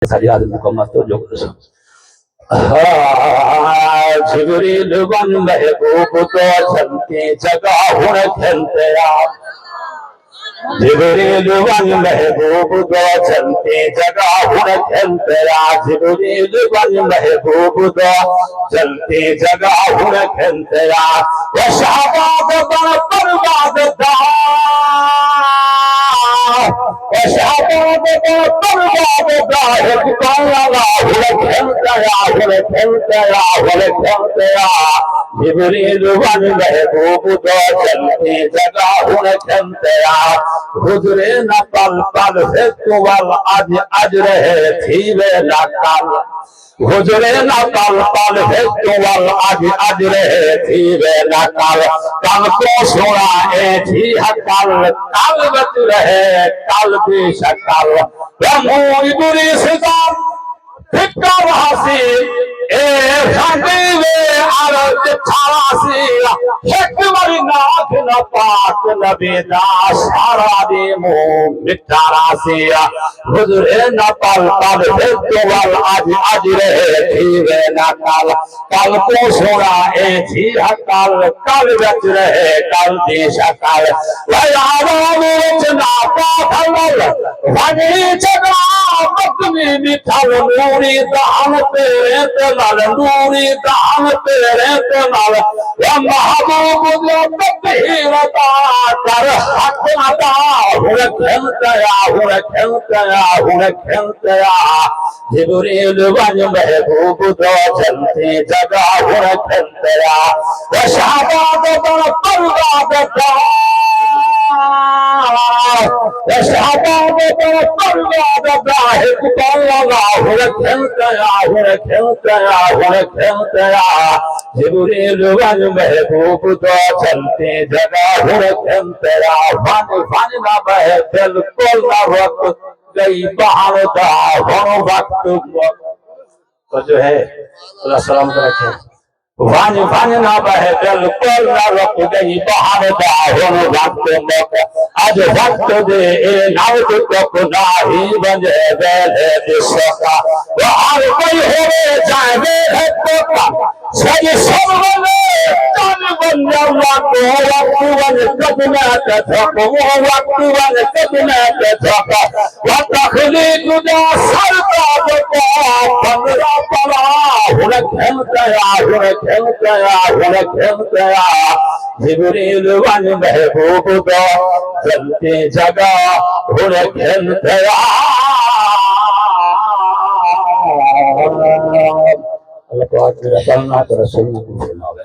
सारी आदमी को मत जो जिबरील बन महबूब तो चलती जगह हुण खेलते जिबरील बन महबूब तो चलती जगह हुण खेलते जिबरील बन महबूब तो चलती जगह हुण खेलते वो शाहबाद बन बर्बाद था जिबरील बन महबूब तो चलती जगह हुण खेलते गुजरे न पल पल से तुवल अज रहे थी वे न कल गुजरे न पल पल से तुवल अज रहे थी वे न कल कल को सुना ए थी कल कल बच रहे कल भी शकल रमोई बुरी सिदाम फिक्र हासी ए शादी वे आरत छासी हिकमरी नाथ न पाक नबीदा सारा दे मुंह मिठा रासी गुजरे न पल पल से तुवल आज रहे थी वे न कल कल को सोना ए थी कल कल बच रहे कल भी शकल ना पाथल भनी जगा मकमी मिठल नूरी दान तेरे तल नूरी दान तेरे तल महबूब जो तहीरता कर हक अदा हुण खेलतया जिबरील बन महबूब तो चलती जगह हुण खेलतया वो शाहबाद बन बर्बाद था शाहबाद बन बर्बाद था हुण खेलतया जिबरील बन महबूब तो चलती जगह हुण खेलतया फन न बहे बिल्कुल न वक्त गई बहार था हुण वक्त तो जो है अल्लाह सलाम को रखे वान ना बहे बिल्कुल न रुक गई बहार था हुण वक्त आज वक्त दे ए नाव को नाही बने वेले दिशका वो हर कोई होवे जाए वे तो सही सब बने तन बन जावा को वक्तवन कदना तथको वक्तवन कदना तथको व तखलीक दा सरताज को पंद्रा पला हुण खेलतया जिबरील बन महबूब तो चलती जगह हुण खेलतया अल्लाह पाक मेरा कलमा तो रसूल